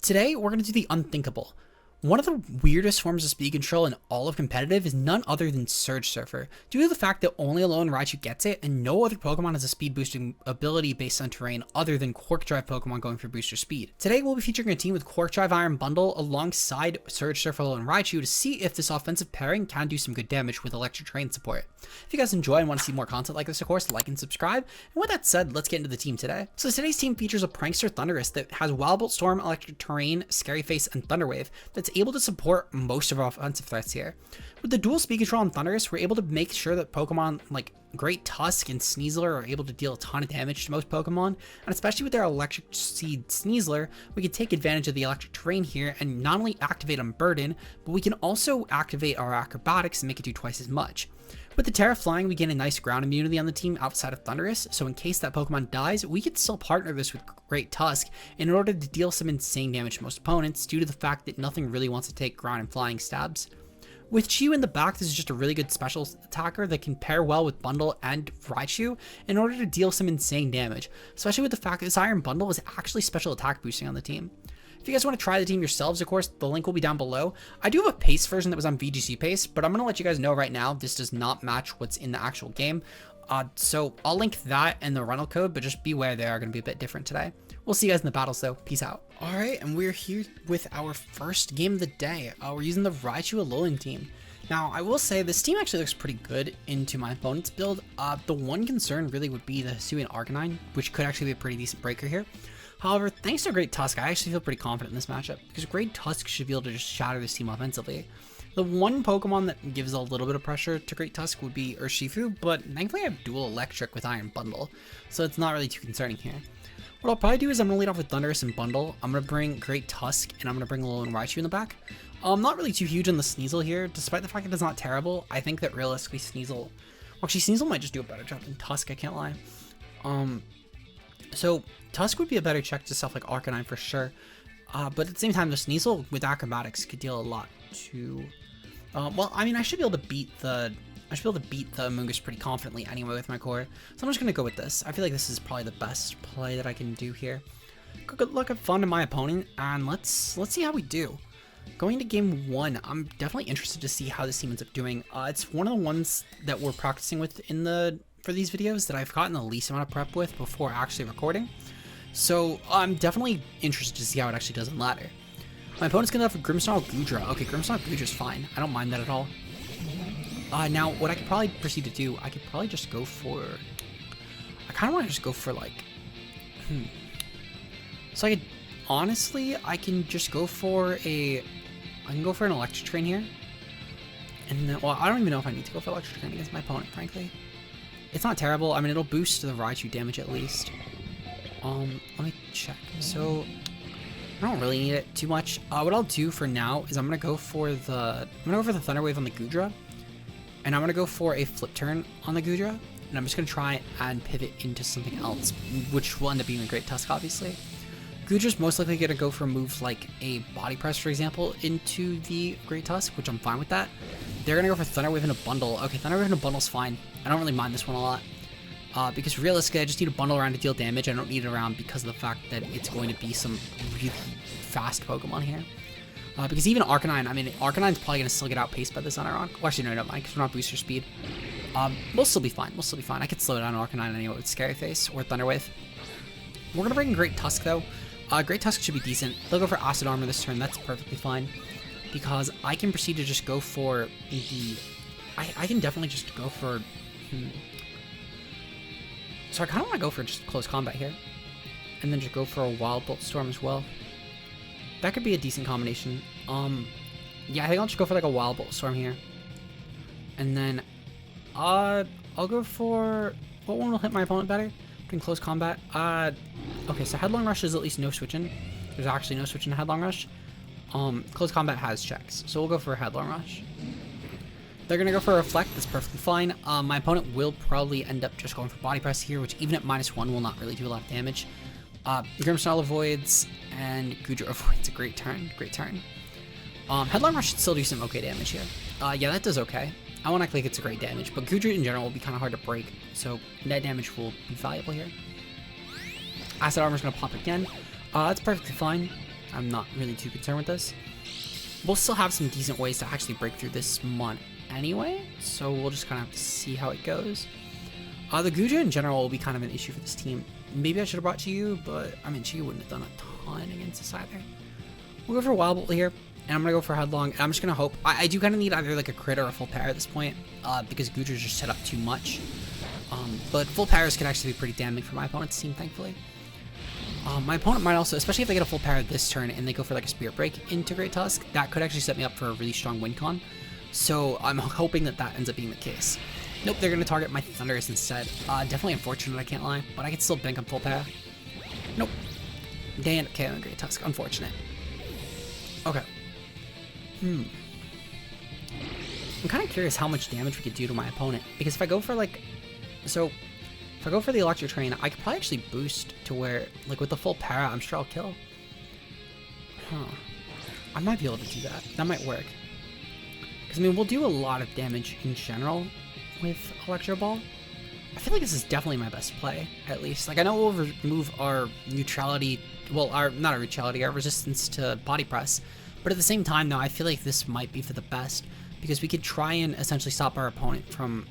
Today, we're going to do the unthinkable. One of the weirdest forms of speed control in all of competitive is none other than Surge Surfer, due to the fact that only alone Raichu gets it, and no other Pokemon has a speed boosting ability based on terrain other than Quark Drive Pokemon going for booster speed. Today, we'll be featuring a team with Quark Drive Iron Bundle alongside Surge Surfer and Raichu to see if this offensive pairing can do some good damage with Electric Terrain support. If you guys enjoy and want to see more content like this, of course, like and subscribe. And with that said, let's get into the team today. So today's team features a Prankster Thundurus that has Wildbolt Storm, Electric Terrain, Scary Face, and Thunder Wave that's able to support most of our offensive threats here. With the dual speed control on Thundurus, we're able to make sure that Pokemon like Great Tusk and Sneasler are able to deal a ton of damage to most Pokemon, and especially with their Electric Seed Sneasler, we can take advantage of the Electric Terrain here and not only activate on Burden, but we can also activate our Acrobatics and make it do twice as much. With the Tera flying, we gain a nice ground immunity on the team outside of Thundurus, so in case that Pokemon dies, we can still partner this with Great Tusk in order to deal some insane damage to most opponents due to the fact that nothing really wants to take ground and flying stabs. With Chi in the back, this is just a really good special attacker that can pair well with Bundle and Raichu in order to deal some insane damage, especially with the fact that this Iron Bundle is actually special attack boosting on the team. If you guys want to try the team yourselves, of course, the link will be down below. I do have a pace version that was on VGC pace, but I'm going to let you guys know right now, this does not match what's in the actual game. So I'll link that and the rental code, but just beware, they are going to be a bit different today. We'll see you guys in the battles though. Peace out. All right, and we're here with our first game of the day. We're using the Raichu-Alola team. Now, I will say this team actually looks pretty good into my opponent's build. The one concern really would be the Hisuian Arcanine, which could actually be a pretty decent breaker here. However, thanks to Great Tusk, I actually feel pretty confident in this matchup, because Great Tusk should be able to just shatter this team offensively. The one Pokemon that gives a little bit of pressure to Great Tusk would be Urshifu, but thankfully I have dual Electric with Iron Bundle, so it's not really too concerning here. What I'll probably do is I'm going to lead off with Thundurus and Bundle. I'm going to bring Great Tusk, and I'm going to bring Alolan Raichu in the back. I'm not really too huge on the Sneasel here, despite the fact that it's not terrible. I think that realistically Sneasel, actually Sneasel might just do a better job than Tusk, I can't lie. So Tusk would be a better check to stuff like Arcanine for sure, but at the same time, the Sneasel with Acrobatics could deal a lot to. Well, I mean, I should be able to beat the Amoonguss pretty confidently anyway with my core, so I'm just gonna go with this. I feel like this is probably the best play that I can do here. Good luck, have fun to my opponent, and let's see how we do. Going to game one, I'm definitely interested to see how this team ends up doing. It's one of the ones that we're practicing with for these videos that I've gotten the least amount of prep with before actually recording. So I'm definitely interested to see how it actually does in ladder. My opponent's gonna have a Grimmsnarl Goodra. Okay, Grimmsnarl Goodra's fine. I don't mind that at all. Now, what I could probably proceed to do, I could probably just go for. I kind of want to just go for like. So I could honestly, I can just go for a. I can go for an Electric Train here. And then, well, I don't even know if I need to go for Electric Train against my opponent, frankly. It's not terrible. I mean, it'll boost the Raichu damage at least. Let me check. So I don't really need it too much. What I'll do for now is I'm gonna go for the Thunder Wave on the Goodra, and I'm gonna go for a Flip Turn on the Goodra, and I'm just gonna try and pivot into something else, which will end up being a Great Tusk, obviously. Goodra's most likely gonna go for moves like a Body Press, for example, into the Great Tusk, which I'm fine with that. They're gonna go for Thunder Wave in a bundle. Okay, Thunder Wave in a bundle's fine. I don't really mind this one a lot. Because realistically, I just need a bundle around to deal damage. I don't need it around because of the fact that it's going to be some really fast Pokemon here. Because even Arcanine, I mean, Arcanine's probably going to still get outpaced by this on Iron. Well, actually, no, I don't mind, because we're not booster speed. We'll still be fine. We'll still be fine. I could slow down Arcanine anyway with Scary Face or Thunder Wave. We're going to bring Great Tusk, though. Great Tusk should be decent. They'll go for Acid Armor this turn. That's perfectly fine. Because I can proceed to just go for the... I can definitely just go for... So I kind of want to go for just close combat here. And then just go for a Wildbolt Storm as well. That could be a decent combination. Yeah, I think I'll just go for like a Wildbolt Storm here. And then, I'll go for... What one will hit my opponent better? Between close combat? Okay, so Headlong Rush is at least no switching. There's actually no switching to Headlong Rush. Close combat has checks. So we'll go for a Headlong Rush. They're going to go for a Reflect, that's perfectly fine. My opponent will probably end up just going for Body Press here, which even at -1 will not really do a lot of damage. Grimmsnarl avoids, and Goodra avoids. A great turn, great turn. Headlong Rush should still do some okay damage here. Yeah, that does okay. I won't act like it's a great damage, but Goodra in general will be kind of hard to break, so net damage will be valuable here. Acid Armor's going to pop again. That's perfectly fine. I'm not really too concerned with this. We'll still have some decent ways to actually break through this mon anyway, so we'll just kind of have to see how it goes. The Guja in general will be kind of an issue for this team. Maybe I should have brought Chiyu, but I mean, Chiyu wouldn't have done a ton against us either. We'll go for Wildbolt here, and I'm going to go for Headlong, and I'm just going to hope. I do kind of need either like a crit or a full power at this point, because Guja's just set up too much. But full powers could actually be pretty damning for my opponent's team, thankfully. My opponent might also, especially if they get a full power this turn and they go for like a Spirit Break into Great Tusk, that could actually set me up for a really strong win con. So I'm hoping that that ends up being the case. Nope, they're going to target my Thundurus instead. Definitely unfortunate, I can't lie, but I can still bank on full power. Nope. They end up KOing Great Tusk. Unfortunate. Okay. I'm kind of curious how much damage we could do to my opponent, because if I go for like... So, if I go for the Electro Train, I could probably actually boost to where, like with the full power, I'm sure I'll kill. I might be able to do that. That might work. Because, I mean, we'll do a lot of damage in general with Electro Ball. I feel like this is definitely my best play, at least. Like, I know we'll remove our neutrality, well, not our neutrality, our resistance to body press. But at the same time, though, I feel like this might be for the best, because we could try and essentially stop our opponent from...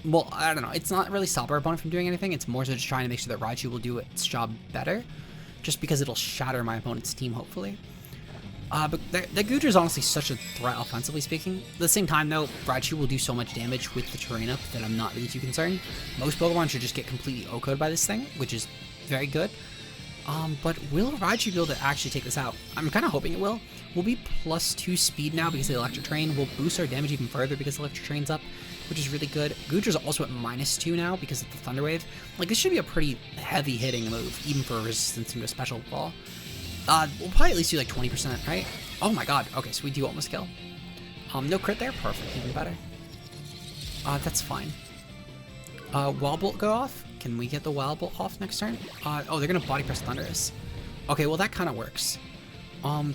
Well, I don't know. It's not really stop our opponent from doing anything. It's more so just trying to make sure that Raichu will do its job better, just because it'll shatter my opponent's team, hopefully. But the Guja is honestly such a threat, offensively speaking. At the same time, though, Raichu will do so much damage with the terrain up that I'm not really too concerned. Most Pokemon should just get completely OHKO'd by this thing, which is very good. But will Raichu be able to actually take this out? I'm kind of hoping it will. We'll be +2 speed now because of the Electro Train. We'll boost our damage even further because the Electro Train's up, which is really good. Guja's also at -2 now because of the Thunder Wave. Like, this should be a pretty heavy hitting move, even for a resistance into a special ball. We'll probably at least do like 20%, right? Oh my god. Okay, so we do almost kill. No crit there. Perfect. Even better. That's fine. Wildbolt go off. Can we get the Wildbolt off next turn? Oh, they're gonna body press Thundurus. Okay, well that kind of works.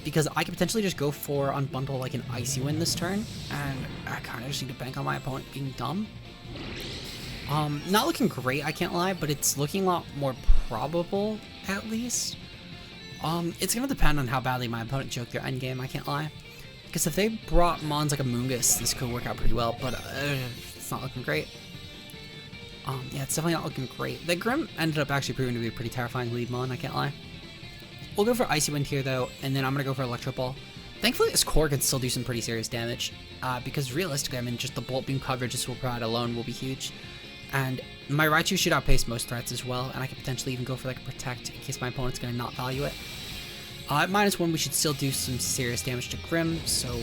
Because I could potentially just go for unbundle like an Icy Wind this turn, and I kind of just need to bank on my opponent being dumb. Not looking great, I can't lie, but it's looking a lot more probable, at least. It's gonna depend on how badly my opponent joked their endgame, I can't lie. Because if they brought Mons like a Moongus, this could work out pretty well, but it's not looking great. Yeah, it's definitely not looking great. The Grim ended up actually proving to be a pretty terrifying lead Mon, I can't lie. We'll go for Icy Wind here, though, and then I'm going to go for Electro Ball. Thankfully, this core can still do some pretty serious damage, because realistically, I mean, just the Bolt Beam coverage this will provide alone will be huge. And my Raichu should outpace most threats as well, and I could potentially even go for like a Protect in case my opponent's going to not value it. At -1, we should still do some serious damage to Grim, so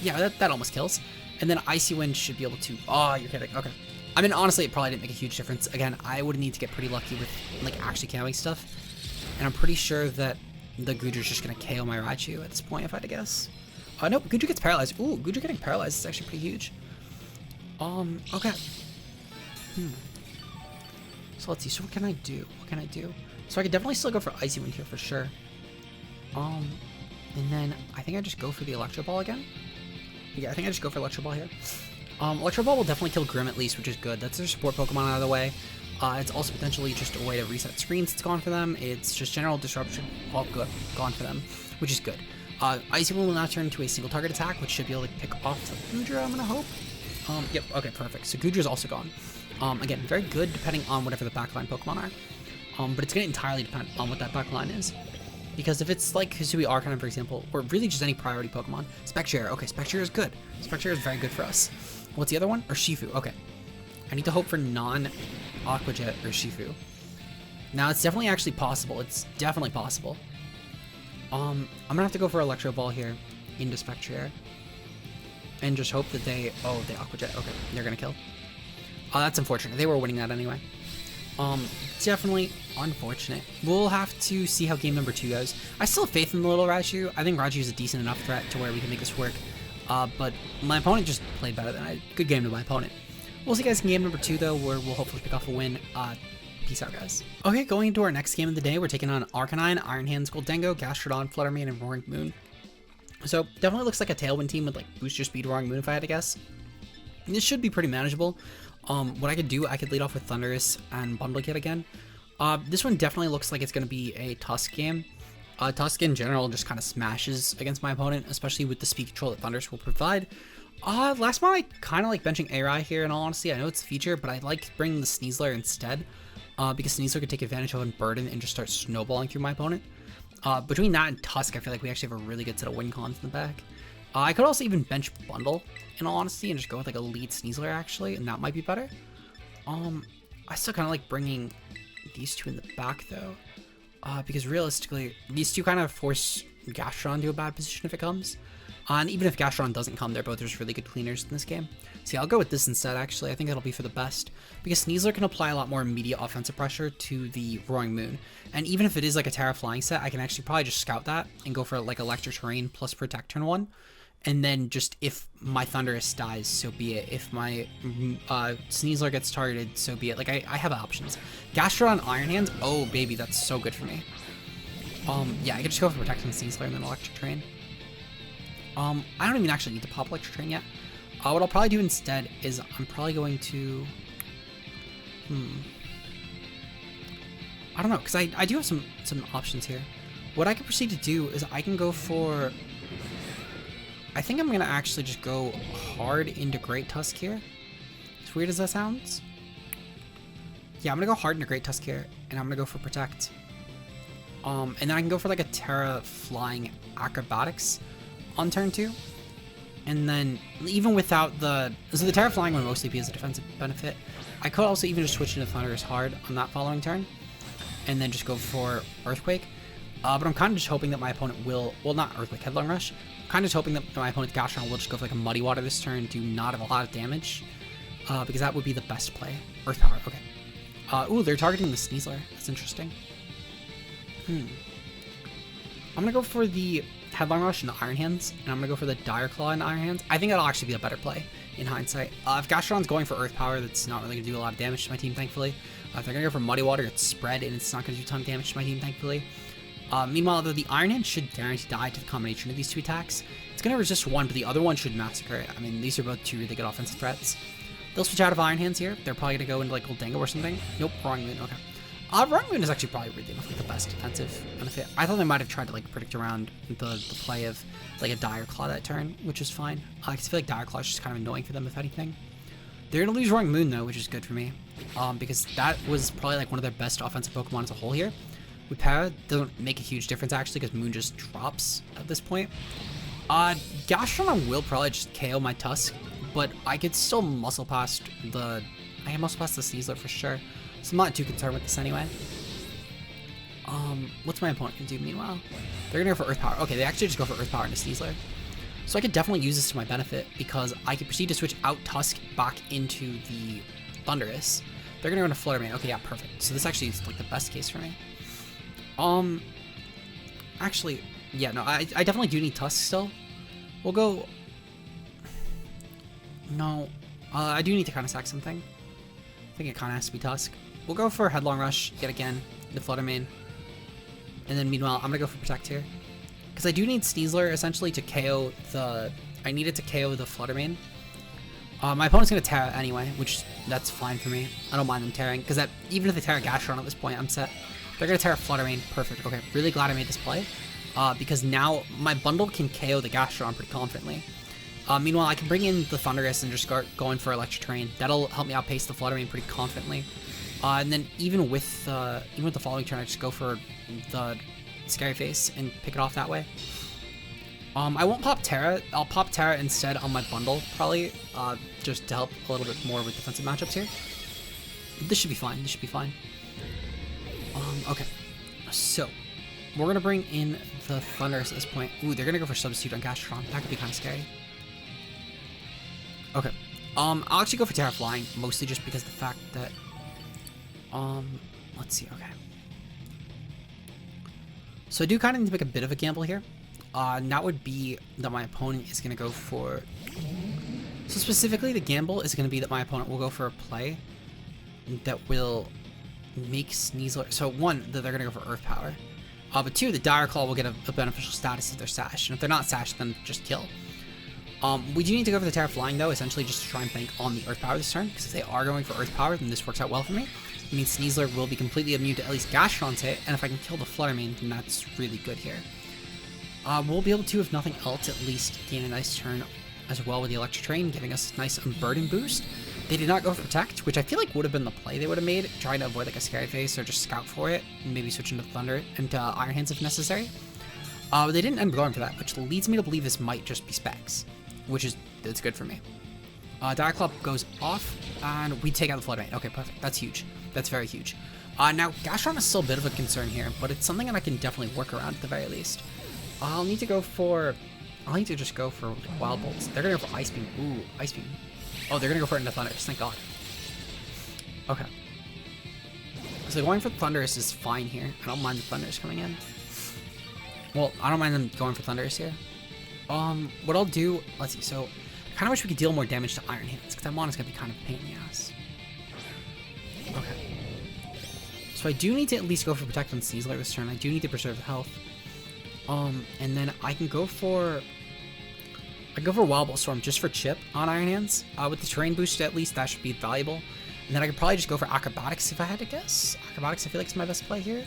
yeah, that almost kills. And then Icy Wind should be able to... Oh, you're kidding. Okay. I mean, honestly, it probably didn't make a huge difference. Again, I would need to get pretty lucky with like actually KOing stuff. And I'm pretty sure that the Guja's just going to KO my Raichu at this point, if I had to guess. Nope, Guja gets paralyzed. Ooh, Guja getting paralyzed is actually pretty huge. Okay. So let's see. So what can I do? What can I do? So I could definitely still go for Icy Wind here for sure. And then I think I just go for the Electro Ball again. Yeah, I think I just go for Electro Ball here. Electro Ball will definitely kill Grim at least, which is good. That's their support Pokemon out of the way. It's also potentially just a way to reset screens that's gone for them. It's just general disruption, all good, gone for them, which is good. Icy Wind will now turn into a single target attack, which should be able to pick off the Guja, I'm gonna hope. Yep, okay, perfect. So Guja's also gone. Again, very good depending on whatever the backline Pokemon are. But it's gonna entirely depend on what that backline is. Because if it's like Hisui Arcanine, for example, or really just any priority Pokemon, Spectre, okay, Spectre is good. Spectre is very good for us. What's the other one? Or Shifu, okay. I need to hope for non-Aqua Jet or Shifu. Now, it's definitely actually possible. It's definitely possible. I'm gonna have to go for Electro Ball here into Spectre. And just hope that they... Oh, they Aqua Jet, okay. They're gonna kill. Oh, that's unfortunate. They were winning that anyway. Definitely unfortunate. We'll have to see how game number 2 goes. I still have faith in the little Raichu. I think Raichu is a decent enough threat to where we can make this work. But my opponent just played better than I. Good game to my opponent. We'll see you guys in game number 2 though, where we'll hopefully pick off a win. Peace out, guys. Okay, going into our next game of the day, we're taking on Arcanine, Iron Hands, Goldengo, Gastrodon, Fluttermane, and Roaring Moon. So definitely looks like a Tailwind team with like booster speed Roaring Moon if I had to guess. This should be pretty manageable. What I could do, I could lead off with Thundurus and Bundle Kit again. This one definitely looks like it's going to be a Tusk game. Tusk in general just kind of smashes against my opponent, especially with the speed control that Thundurus will provide. Last month I kind of like benching Arai here, in all honesty. I know it's a feature, but I like bringing the Sneasler instead, because Sneasler could take advantage of Unburden and just start snowballing through my opponent. Between that and Tusk, I feel like we actually have a really good set of win cons in the back. I could also even bench Bundle, in all honesty, and just go with like a lead Sneasler actually, and that might be better. I still kind of like bringing these two in the back though, because realistically, these two kind of force Gastron to a bad position if it comes. And even if Gastron doesn't come, they're both just really good cleaners in this game. See, I'll go with this instead, actually. I think that'll be for the best, because Sneasler can apply a lot more immediate offensive pressure to the Roaring Moon. And even if it is like a Tera flying set, I can actually probably just scout that and go for like Electric Terrain plus Protect turn 1. And then just if my Thundurus dies, so be it. If my Sneasler gets targeted, so be it. Like, I have options. Gastron Iron Hands, oh baby, that's so good for me. Yeah, I can just go for Protect on Sneasler and then Electric Terrain. I don't even actually need to pop Electric Terrain yet. What I'll probably do instead is I'm probably going to... I don't know, because I do have some options here. What I can proceed to do is I can go for... I think I'm going to actually just go hard into Great Tusk here. As weird as that sounds. Yeah, I'm going to go hard into Great Tusk here, and I'm going to go for Protect. And then I can go for like a Tera Flying Acrobatics on turn 2. And then, even without the... So the Tera Flying would mostly be as a defensive benefit. I could also even just switch into Thundurus hard on that following turn. And then just go for Earthquake. But I'm kind of just hoping that my opponent will... Well, not Earthquake, Headlong Rush. I'm kind of just hoping that my opponent's Gastron will just go for like a Muddy Water this turn, do not have a lot of damage. Because that would be the best play. Earth Power, okay. Ooh, they're targeting the Sneasler. That's interesting. I'm gonna go for the Headlong Rush and the Iron Hands, and I'm gonna go for the Dire Claw and Iron Hands. I think that'll actually be a better play in hindsight. If Gastron's going for Earth Power, that's not really gonna do a lot of damage to my team, thankfully. If they're gonna go for Muddy Water, it's spread, and it's not gonna do a ton of damage to my team, thankfully. Meanwhile, the Iron Hand should guarantee die to the combination of these two attacks. It's gonna resist one, but the other one should massacre it. I mean, these are both two really good offensive threats. They'll switch out of Iron Hands here. They're probably gonna go into like Goldango or something. Nope, wrong moon. Okay. Wrong moon is actually probably really like the best defensive benefit. I thought they might have tried to like predict around the play of like a Dire Claw that turn, which is fine. I feel like Dire Claw is just kind of annoying for them if anything. They're gonna lose Roaring Moon though, which is good for me, because that was probably like one of their best offensive Pokemon as a whole here. With Para, doesn't make a huge difference actually, because Moon just drops at this point. Gastron will probably just KO my Tusk, but I could still muscle past the... I can muscle past the Sneasler for sure, so I'm not too concerned with this anyway. What's my opponent gonna do meanwhile? They're gonna go for Earth Power. Okay, they actually just go for Earth Power into Sneasler. So I could definitely use this to my benefit, because I could proceed to switch out Tusk back into the Thundurus. They're gonna go into Flutter Mane. Okay, yeah, perfect. So this actually is like the best case for me. Actually, yeah, no, I definitely do need Tusk still. We'll go... No, I do need to kind of sack something. I think it kind of has to be Tusk. We'll go for Headlong Rush yet again, the Flutter Mane. And then meanwhile, I'm gonna go for Protect here, because I do need Sneasler essentially to KO the... I need it to KO the Flutter Mane. My opponent's gonna Tera anyway, which that's fine for me. I don't mind them tearing, because that even if they Tera Gastron at this point, I'm set. They're gonna Tera Flutter Mane. Perfect. Okay, really glad I made this play, because now my bundle can KO the Gastron pretty confidently. Meanwhile, I can bring in the Thundurus and just start going for Electric Terrain. That'll help me outpace the Flutter Mane pretty confidently. And then even with the following turn, I just go for the Scary Face and pick it off that way. I won't pop Tera. I'll pop Tera instead on my bundle, probably, just to help a little bit more with defensive matchups here. This should be fine. This should be fine. Okay. So, we're going to bring in the Thundurus at this point. Ooh, they're going to go for Substitute on Gastron. That could be kind of scary. Okay. I'll actually go for Tera Flying, mostly just because of the fact that... let's see, okay. So I do kind of need to make a bit of a gamble here. And that would be that my opponent is going to go for... So specifically, the gamble is going to be that my opponent will go for a play that will make Sneasler... So one, that they're going to go for Earth Power. But two, the Dire Claw will get a beneficial status if they're sashed. And if they're not sashed, then just kill. We do need to go for the Tera Flying though, essentially just to try and bank on the Earth Power this turn, because if they are going for Earth Power, then this works out well for me. It means Sneasler will be completely immune to at least Gastron's hit, and if I can kill the Fluttermane, then that's really good here. We'll be able to, if nothing else, at least gain a nice turn as well with the Electro Train, giving us a nice Unburden boost. They did not go for Protect, which I feel like would have been the play they would have made, trying to avoid like a Scary Face or just scout for it, and maybe switch into Thunder into Iron Hands if necessary. They didn't end up going for that, which leads me to believe this might just be Specs, which is, that's good for me. Dire Claw goes off, and we take out the Fluttermane. Okay, perfect. That's huge. That's very huge. Now, Gastron is still a bit of a concern here, but it's something that I can definitely work around at the very least. I'll need to just go for like, Wild Bolts. They're gonna go for Ice Beam. Ooh, Ice Beam. Oh, they're gonna go for it into Thundurus. Thank God. Okay. So going for Thundurus is fine here. I don't mind the Thundurus coming in. Well, I don't mind them going for Thundurus here. What I'll do, let's see. So, I kind of wish we could deal more damage to Iron Hands, because that mono's gonna be kind of a pain in the ass. Okay. So I do need to at least go for Protect on Sneasler this turn. I do need to preserve the health. And then I can go for Wildbolt Storm just for chip on Iron Hands. With the terrain boost at least, that should be valuable. And then I could probably just go for Acrobatics if I had to guess. Acrobatics I feel like is my best play here.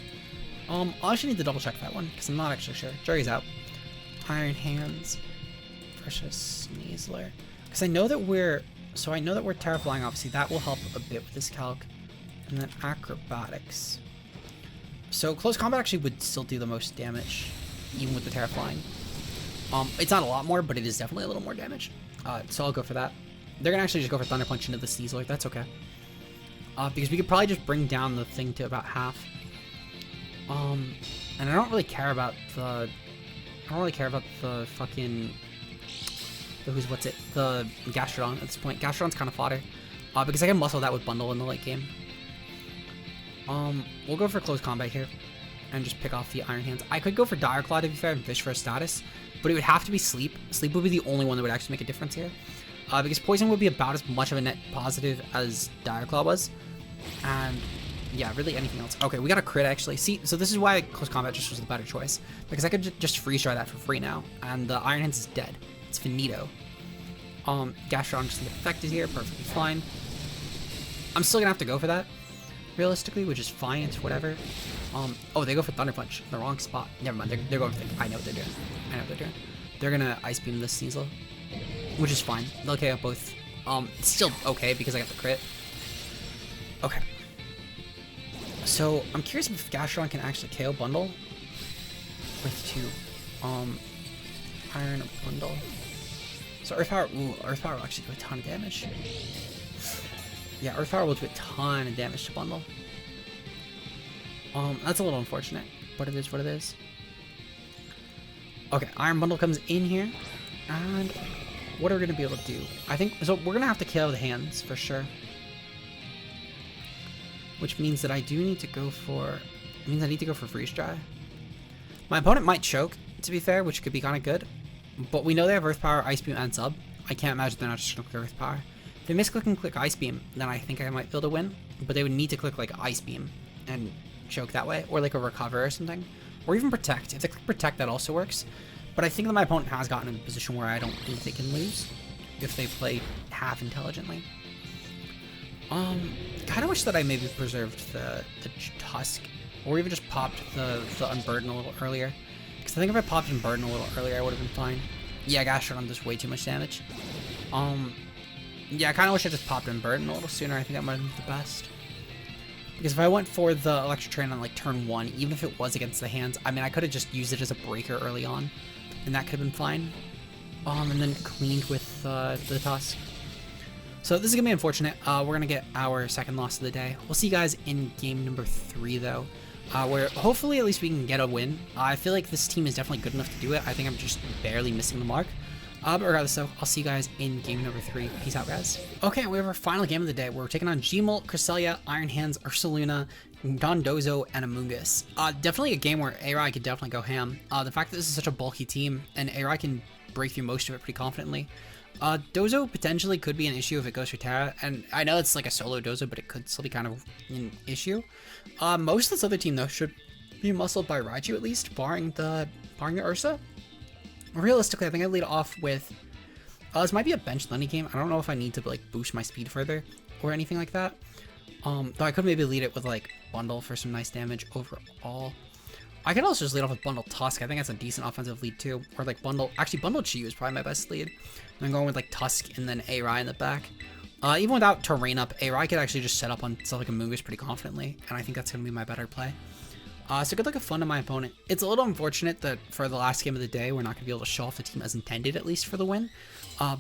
I'll actually need to double check that one, because I'm not actually sure. Jury's out. Iron Hands versus Sneasler. Because I know that we're Tera Flying, obviously. That will help a bit with this calc. And then Acrobatics. So Close Combat actually would still do the most damage, even with the Tera Flying. It's not a lot more, but it is definitely a little more damage. So I'll go for that. They're gonna actually just go for Thunder Punch into the Sneasler. That's okay. Because we could probably just bring down the thing to about half. And I don't really care about the fucking the Gastrodon at this point. Gastrodon's kind of fodder. Because I can muscle that with Bundle in the late game. We'll go for Close Combat here and just pick off the Iron Hands. I could go for Dire Claw to be fair and fish for a status, but it would have to be Sleep. Sleep would be the only one that would actually make a difference here. Because Poison would be about as much of a net positive as Dire Claw was. And yeah, really anything else. Okay, we got a crit actually. See, so this is why Close Combat just was the better choice. Because I could just freeze dry that for free now. And the Iron Hands is dead. It's finito. Gastrodon just affected here, perfectly fine. I'm still gonna have to go for that, realistically, which is fine, it's whatever. Oh, they go for Thunder Punch, the wrong spot. Never mind, they're going for I know what they're doing. They're gonna Ice Beam this Sneasel, which is fine. They'll KO both. It's still okay because I got the crit. Okay. So, I'm curious if Gastrodon can actually KO Bundle with 2. Iron Bundle. So Earth Power will actually do a ton of damage. Yeah, Earth Power will do a ton of damage to Bundle. That's a little unfortunate, but it is what it is. Okay, Iron Bundle comes in here, and what are we gonna be able to do? I think so. We're gonna have to KO the hands for sure, which means that I do need to go for. It means I need to go for Freeze Dry. My opponent might choke, to be fair, which could be kind of good. But we know they have Earth Power, Ice Beam, and Sub. I can't imagine they're not just going to click Earth Power. If they misclick and click Ice Beam, then I think I might be able to win. But they would need to click like Ice Beam and choke that way. Or like a Recover or something. Or even Protect. If they click Protect, that also works. But I think that my opponent has gotten in a position where I don't think they can lose. If they play half intelligently. Kind of wish that I maybe preserved the Tusk. Or even just popped the Unburden a little earlier. Because I think if I popped Unburden a little earlier, I would have been fine. Yeah, Gastrodon does way too much damage. Yeah, I kind of wish I just popped Unburden a little sooner. I think that might have been the best. Because if I went for the Electro Train on like turn 1, even if it was against the hands, I mean, I could have just used it as a breaker early on. And that could have been fine. And then cleaned with the Tusk. So this is going to be unfortunate. We're going to get our second loss of the day. We'll see you guys in game number 3, though. Where hopefully at least we can get a win. I feel like this team is definitely good enough to do it. I think I'm just barely missing the mark. But regardless, though, I'll see you guys in game number 3. Peace out, guys. Okay, we have our final game of the day. We're taking on Gmolt, Cresselia, Iron Hands, Ursaluna, Dondozo, and Amoonguss. Definitely a game where Arai could definitely go ham. The fact that this is such a bulky team, and Arai can break through most of it pretty confidently. Dozo potentially could be an issue if it goes for Tera, and I know it's like a solo Dozo, but it could still be kind of an issue. Most of this other team, though, should be muscled by Raichu at least, barring the Ursa. Realistically, I think I lead off with This might be a bench Lunny game. I don't know if I need to like boost my speed further or anything like that. Though I could maybe lead it with like Bundle for some nice damage overall. I could also just lead off with Bundle Tusk. I think that's a decent offensive lead too. Or like Bundle, actually Bundle Chi is probably my best lead. I'm going with like Tusk and then A-Rai in the back. Even without Terrain up, A-Rai could actually just set up on stuff like Amoonguss pretty confidently. And I think that's going to be my better play. So good luck and fun to my opponent. It's a little unfortunate that for the last game of the day, we're not going to be able to show off the team as intended, at least for the win.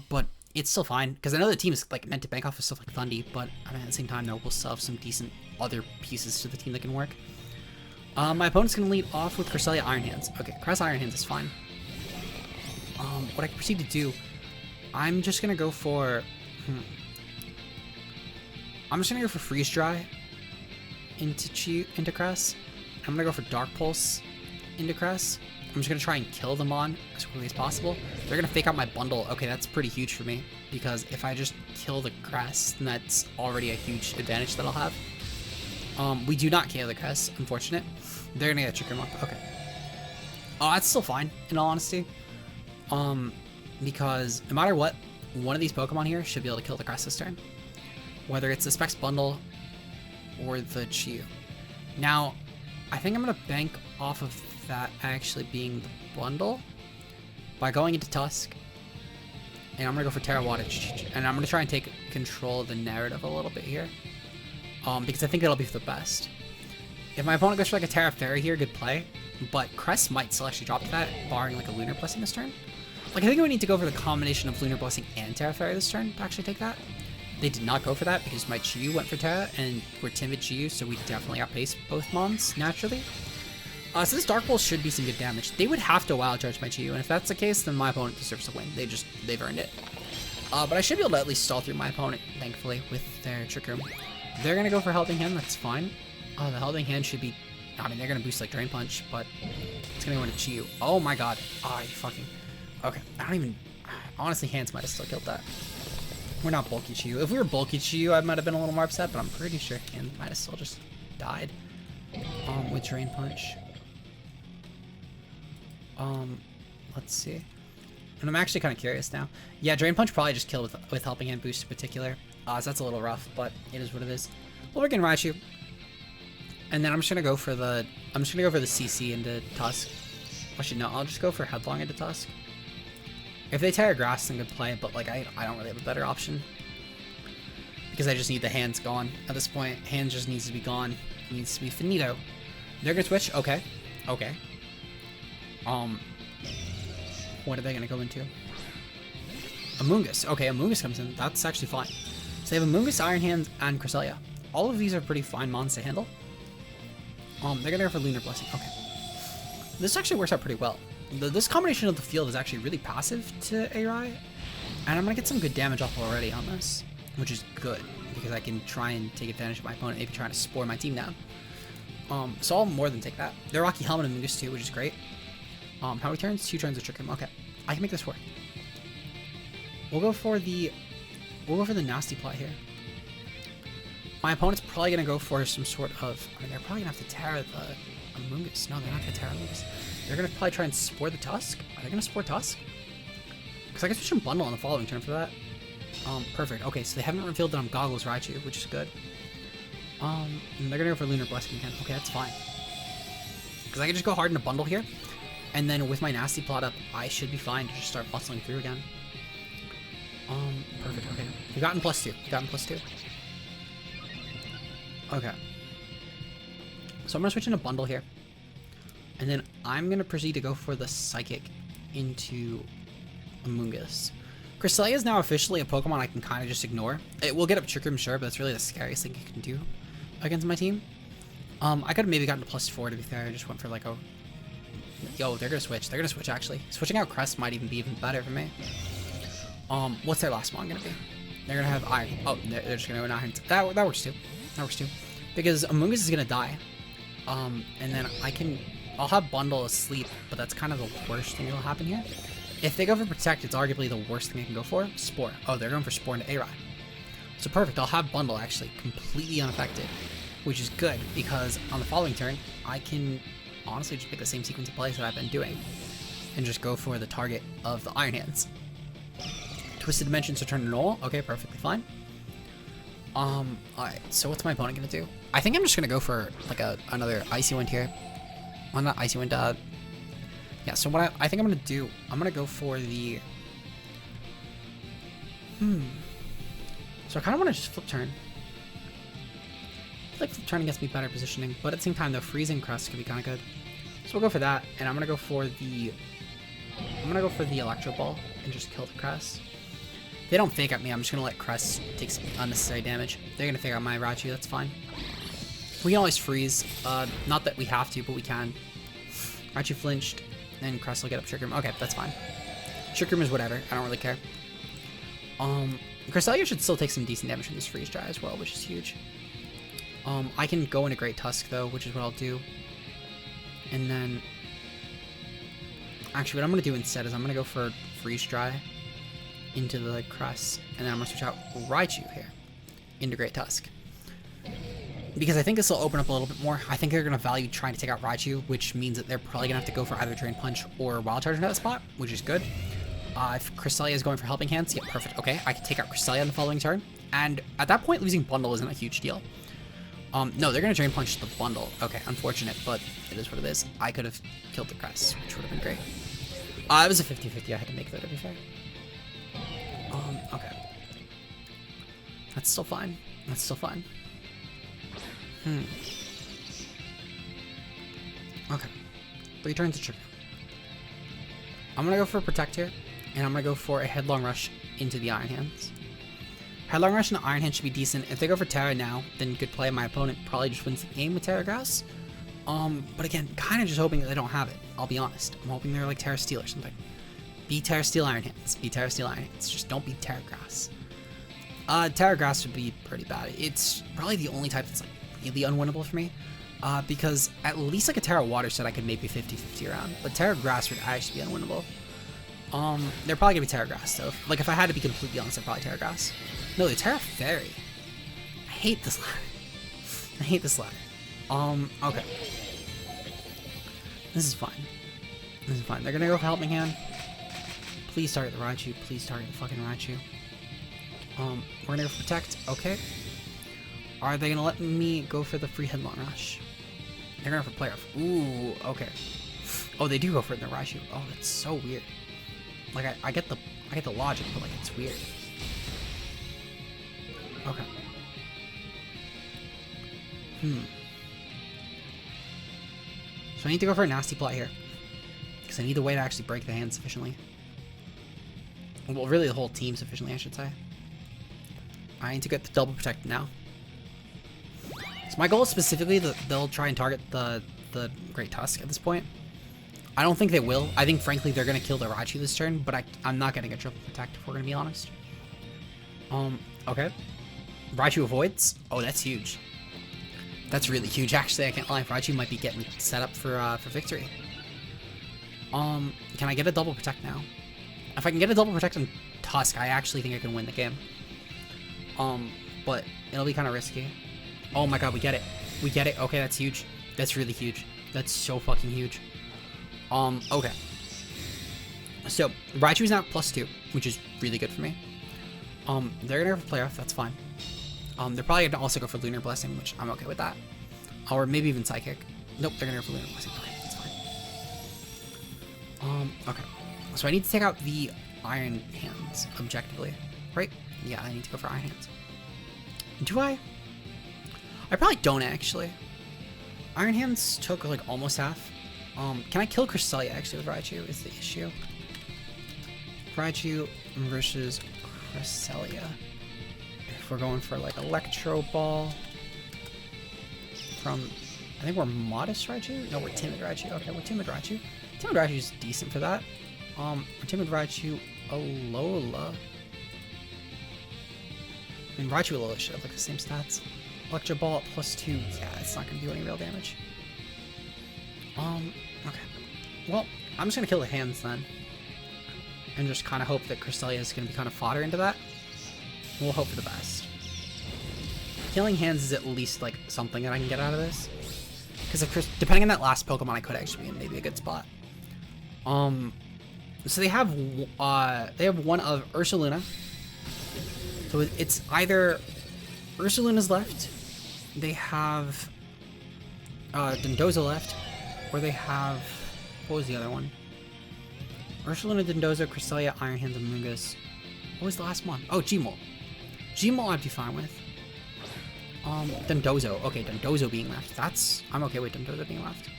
But it's still fine, because I know the team is like meant to bank off of stuff like Thundy, but I mean, at the same time, though, we'll still have some decent other pieces to the team that can work. My opponent's going to lead off with Cresselia Iron Hands. Okay, Cress Iron Hands is fine. What I can proceed to do, I'm just going to go for... I'm just going to go for Freeze Dry into Cress. I'm going to go for Dark Pulse into Cress. I'm just going to try and kill them on as quickly as possible. They're going to fake out my bundle. Okay, that's pretty huge for me, because if I just kill the Cress, then that's already a huge advantage that I'll have. We do not KO the Cress, unfortunate. They're going to get Trick Room up. Okay. That's still fine, in all honesty. Because no matter what, one of these Pokemon here should be able to kill the Cress this turn. Whether it's the Specs Bundle or the Chi. Now, I think I'm going to bank off of that actually being the bundle by going into Tusk. And I'm going to go for Tera Wattage. And I'm going to try and take control of the narrative a little bit here. Because I think it'll be for the best. If my opponent goes for like a Tera Fairy here, good play. But Cress might still actually drop to that, barring like a Lunar Blessing this turn. Like I think we need to go for the combination of Lunar Blessing and Tera Fairy this turn to actually take that. They did not go for that because my Chi went for Tera and we're Timid Chi, so we definitely outpace both Mons naturally. So this Dark Pulse should be some good damage. They would have to Wild Charge my Chi, and if that's the case, then my opponent deserves to win. They've earned it. But I should be able to at least stall through my opponent, thankfully, with their Trick Room. They're gonna go for Helping Hand, that's fine. The Helping Hand should be, I mean, they're gonna boost like Drain Punch, but it's gonna go into Chi. Oh my god. You fucking, okay. Honestly, Hands might have still killed that. We're not Bulky Chi. If we were Bulky Chi, I might have been a little more upset, but I'm pretty sure Hands might have still just died. With Drain Punch. Let's see. And I'm actually kind of curious now. Yeah, Drain Punch probably just killed with Helping Hand boost in particular. So that's a little rough, but it is what it is. Well, we're getting Raichu. And then I'm just gonna go for the CC into Tusk. Actually, no, I'll just go for Headlong into Tusk. If they Tera Grass, then good play, but like I don't really have a better option. Because I just need the Hands gone. At this point, Hands just needs to be gone. It needs to be finito. They're gonna switch? Okay. Okay. What are they gonna go into? Amoonguss. Okay, Amoonguss comes in. That's actually fine. So they have Amoonguss, Iron Hands, and Cresselia. All of these are pretty fine mons to handle. They're gonna go for Lunar Blessing. Okay. This actually works out pretty well. This combination of the field is actually really passive to A-Rai, and I'm gonna get some good damage off already on this, which is good, because I can try and take advantage of my opponent, maybe trying to spore my team down. So I'll more than take that. They're Rocky Helmet and Amoonguss too, which is great. How many turns? 2 turns of Trick Room. Okay, I can make this work. We'll go for the Nasty Play here. My opponent's probably gonna go for some sort of, I mean, they're probably gonna have to Tera the Amoonguss. No, they're not gonna Tera Amoonguss. They're gonna probably try and Spore the Tusk. Are they gonna Spore Tusk? Because I guess we should bundle on the following turn for that. Perfect. Okay, so they haven't revealed that I'm Goggles Raichu, which is good. And they're gonna go for Lunar Blessing again. Okay, that's fine. Because I can just go hard in a bundle here, and then with my Nasty Plot up, I should be fine to just start bustling through again. Perfect. Okay, we got in +2. We got in +2. Okay. So I'm gonna switch into bundle here. And then I'm gonna proceed to go for the Psychic into Amoonguss. Cresselia is now officially a Pokemon I can kind of just ignore. It will get up Trick Room, sure, but that's really the scariest thing it can do against my team. I could have maybe gotten to +4 to be fair. I just went for like a... Yo, they're gonna switch. They're gonna switch actually. Switching out Crest might even be even better for me. What's their last mon gonna be? They're gonna have Iron. Oh, they're just gonna go Iron. That works too. That works too. Because Amoonguss is gonna die. And then I'll have Bundle asleep, but that's kind of the worst thing that'll happen here. If they go for Protect, it's arguably the worst thing I can go for. Spore. Oh, they're going for Spore into A-Rai. So perfect, I'll have Bundle actually completely unaffected, which is good, because on the following turn, I can honestly just pick the same sequence of plays that I've been doing, and just go for the target of the Iron Hands. Twisted Dimensions return to null. Okay, perfectly fine. Alright, so what's my opponent gonna do? I think I'm just gonna go for like another Icy Wind here. Well, not Icy Wind, yeah, so what I think I'm gonna do, I'm gonna go for the... So I kinda wanna just flip turn. I feel like flip turn gets me better positioning, but at the same time though, freezing Crest could be kinda good. So we'll go for that, and I'm gonna go for the Electro Ball and just kill the Crest. If they don't fake at me, I'm just gonna let Crest take some unnecessary damage. They're gonna fake out my Raichu, that's fine. We can always freeze. Not that we have to, but we can. Raichu flinched, and Crest will get up Trick Room. Okay, that's fine. Trick Room is whatever. I don't really care. Cresselia should still take some decent damage from this freeze dry as well, which is huge. I can go into Great Tusk though, which is what I'll do. And then, actually, what I'm gonna do instead is I'm gonna go for freeze dry into the Crest, and then I'm gonna switch out Raichu here into Great Tusk. Because I think this will open up a little bit more. I think they're going to value trying to take out Raichu, which means that they're probably going to have to go for either Drain Punch or Wild Charge in that spot, which is good. If Cresselia is going for Helping Hands, yeah, perfect. Okay, I can take out Cresselia on the following turn. And at that point, losing Bundle isn't a huge deal. No, they're going to Drain Punch the Bundle. Okay, unfortunate, but it is what it is. I could have killed the Crest, which would have been great. It was a 50-50. I had to make that, to be fair. Okay. That's still fine. That's still fine. Okay. 3 turns to trigger. I'm gonna go for a Protect here, and I'm gonna go for a Headlong Rush into the Iron Hands. Headlong Rush and Iron Hands should be decent. If they go for Tera now, then good play. My opponent probably just wins the game with Tera Grass. But again, kind of just hoping that they don't have it. I'll be honest. I'm hoping they're like Tera Steel or something. Be Tera Steel Iron Hands. Be Tera Steel Iron Hands. Just don't be Tera Grass. Tera Grass would be pretty bad. It's probably the only type that's like really unwinnable for me, because at least like a Tera Water set I could maybe 50-50 around, but Tera Grass would actually be unwinnable. They're probably gonna be Tera Grass, so if I had to be completely honest, they're probably Tera Grass. No, they're Tera Fairy. I hate this ladder. I hate this ladder. Okay. This is fine. This is fine. They're gonna go for Helping Hand. Please target the Raichu. Please target the fucking Raichu. We're gonna go for Protect. Okay. Are they gonna let me go for the free Headlong Rush? They're gonna go for Play Off. Ooh, okay. Oh, they do go for it in the Raichu. Oh, that's so weird. Like I get the logic, but like it's weird. Okay. So I need to go for a Nasty Plot here, because I need a way to actually break the hand sufficiently. Well, really the whole team sufficiently, I should say. I need to get the Double Protect now. So my goal is specifically that they'll try and target the Great Tusk at this point. I don't think they will. I think, frankly, they're going to kill the Raichu this turn, but I'm not getting a Triple Protect, if we're going to be honest. Okay. Raichu avoids. Oh, that's huge. That's really huge, actually. I can't lie. Raichu might be getting set up for victory. Can I get a Double Protect now? If I can get a Double Protect on Tusk, I actually think I can win the game. But it'll be kind of risky. Oh my god, we get it. We get it. Okay, that's huge. That's really huge. That's so fucking huge. Okay. So, Raichu's now at +2, which is really good for me. They're gonna go for Play Off, that's fine. They're probably gonna also go for Lunar Blessing, which I'm okay with that. Or maybe even Psychic. Nope, they're gonna go for Lunar Blessing. Okay, that's fine. Okay. So I need to take out the Iron Hands, objectively. Right? Yeah, I need to go for Iron Hands. Do I? I probably don't, actually. Iron Hands took, like, almost half. Can I kill Cresselia, actually, with Raichu, is the issue. Raichu versus Cresselia. If we're going for, like, Electro Ball from... I think we're Modest Raichu? No, we're Timid Raichu. Okay, we're Timid Raichu. Timid Raichu's decent for that. Timid Raichu-Alola. I mean, Raichu-Alola should have, like, the same stats. Electro Ball at +2. Yeah, it's not going to do any real damage. Okay. Well, I'm just going to kill the hands then. And just kind of hope that Cresselia is going to be kind of fodder into that. We'll hope for the best. Killing hands is at least, like, something that I can get out of this. Because depending on that last Pokemon, I could actually be in maybe a good spot. So they have one of Ursaluna. So it's either Ursaluna's left, they have Dondozo left, or they have, what was the other one? Ursaluna, Dondozo, Cresselia, Iron Hands, and Mungus. What was the last one? Oh, Gmole. Gmole I'd be fine with. Dondozo. Okay, Dondozo being left. I'm okay with Dondozo being left.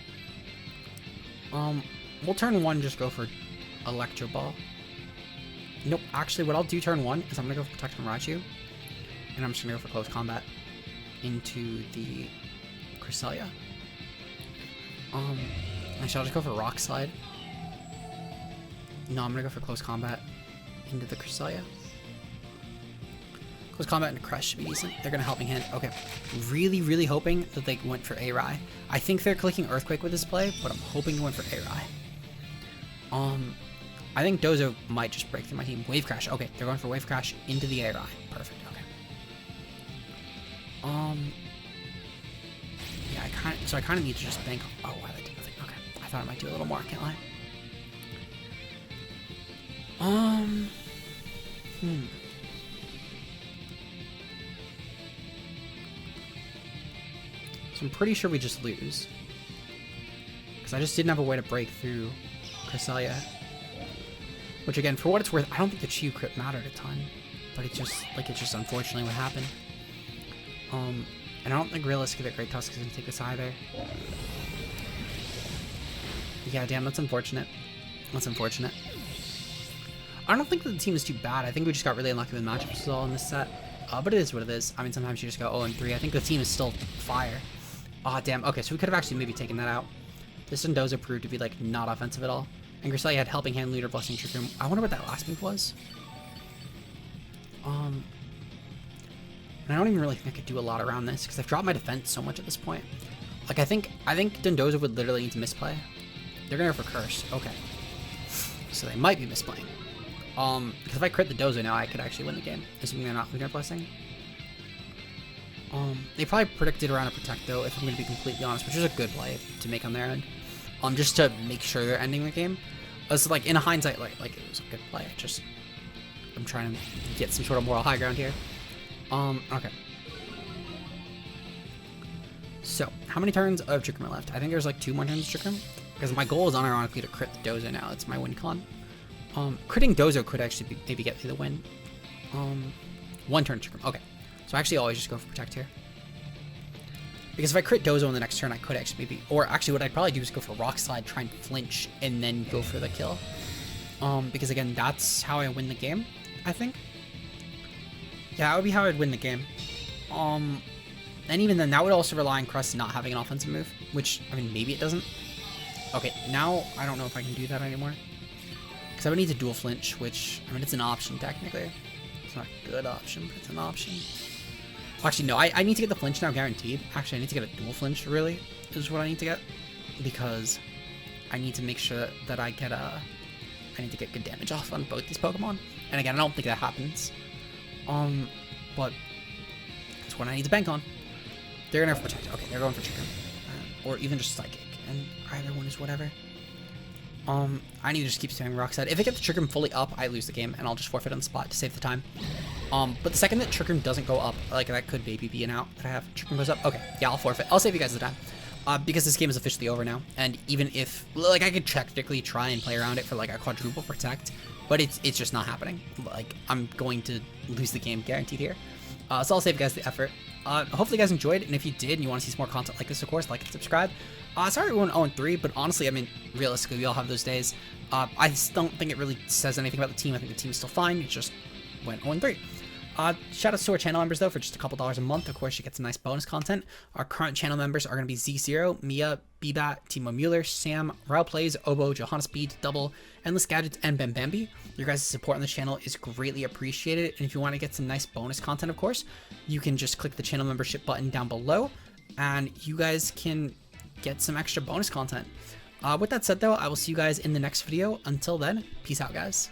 We'll turn 1 just go for Electro Ball. Nope, actually what I'll do turn 1 is I'm gonna go for Protect from Raichu. And I'm just gonna go for Close Combat into the Cresselia. Actually I'll just go for Rock Slide. No, I'm gonna go for Close Combat into the Cresselia. Close Combat into Crush should be decent. They're gonna Helping Hand. Okay. Really, really hoping that they went for A-Rai. I think they're clicking Earthquake with this play, but I'm hoping they went for A-Rai. I think Dozo might just break through my team. Wave Crash. Okay, they're going for Wave Crash into the A-Rai. Perfect. Okay. Yeah, I kind of need to just bank. Oh, wow, that did nothing. Okay, I thought it might do a little more. I can't lie. So I'm pretty sure we just lose. Because I just didn't have a way to break through Cresselia. Which again, for what it's worth, I don't think the Chew crit mattered a ton. But it's just unfortunately what happened. And I don't think realistically that Great Tusk is going to take this either. Yeah, damn, that's unfortunate. That's unfortunate. I don't think that the team is too bad. I think we just got really unlucky with matchups all in this set. But it is what it is. I mean, sometimes you just go 0-3. I think the team is still fire. Aw, damn. Okay, so we could have actually maybe taken that out. This Dondozo proved to be, like, not offensive at all. And Cresselia had Helping Hand, Leader, Blessing, Trick Room. I wonder what that last move was. And I don't even really think I could do a lot around this, because I've dropped my defense so much at this point. Like, I think Dondozo would literally need to misplay. They're going to go for Curse. Okay. So they might be misplaying. Because if I crit the Dozo now, I could actually win the game. Assuming they're not Lunar Blessing. They probably predicted around a Protect, though, if I'm going to be completely honest, which is a good play to make on their end. Just to make sure they're ending the game. So, like, in hindsight, like it was a good play. I'm trying to get some sort of moral high ground here. Okay. So, how many turns of Trick Room are left? I think there's, like, 2 more turns of Trick Room. Because my goal is unironically to crit the Dozo now. It's my win con. Critting Dozo could actually maybe get me the win. 1 turn Trick Room. Okay. So actually I'll always just go for Protect here. Because if I crit Dozo in the next turn, I could actually maybe... Or actually what I'd probably do is go for Rock Slide, try and flinch, and then go for the kill. Because again, that's how I win the game, I think. Yeah, that would be how I'd win the game. And even then, that would also rely on Crust not having an offensive move. Which, I mean, maybe it doesn't. Okay, now I don't know if I can do that anymore. Because I would need to dual flinch, which, I mean, it's an option technically. It's not a good option, but it's an option. Well, actually, no, I need to get the flinch now, guaranteed. Actually, I need to get a dual flinch, really, is what I need to get. Because I need to make sure that I get I need to get good damage off on both these Pokemon. And again, I don't think that happens. But that's what I need to bank on. They're gonna have Protect. Okay, they're going for Chicken. Or even just Psychic. And either one is whatever. I need to just keep spamming Rock Slide. If I get the Trick Room fully up, I lose the game, and I'll just forfeit on the spot to save the time. But the second that Trick Room doesn't go up, like that could maybe be an out that I have. Trick Room goes up. Okay, yeah, I'll forfeit. I'll save you guys the time. Because this game is officially over now, and even if, like, I could technically try and play around it for, like, a quadruple Protect, but it's just not happening. Like, I'm going to lose the game, guaranteed here. So I'll save you guys the effort. Hopefully you guys enjoyed, and if you did and you want to see some more content like this, of course, like and subscribe. Sorry we went 0-3, but honestly, I mean, realistically, we all have those days. I just don't think it really says anything about the team. I think the team is still fine. It just went 0-3. Shout out to our channel members, though, for just a couple dollars a month. Of course, you get some nice bonus content. Our current channel members are going to be Z0, Mia, Bbat, Timo Mueller, Sam, Rao Plays, Obo, Johanna Speed, Double, Endless Gadgets, and Bambambi. Your guys' support on the channel is greatly appreciated. And if you want to get some nice bonus content, of course, you can just click the channel membership button down below, and you guys can get some extra bonus content. With that said, though, I will see you guys in the next video. Until then, peace out, guys.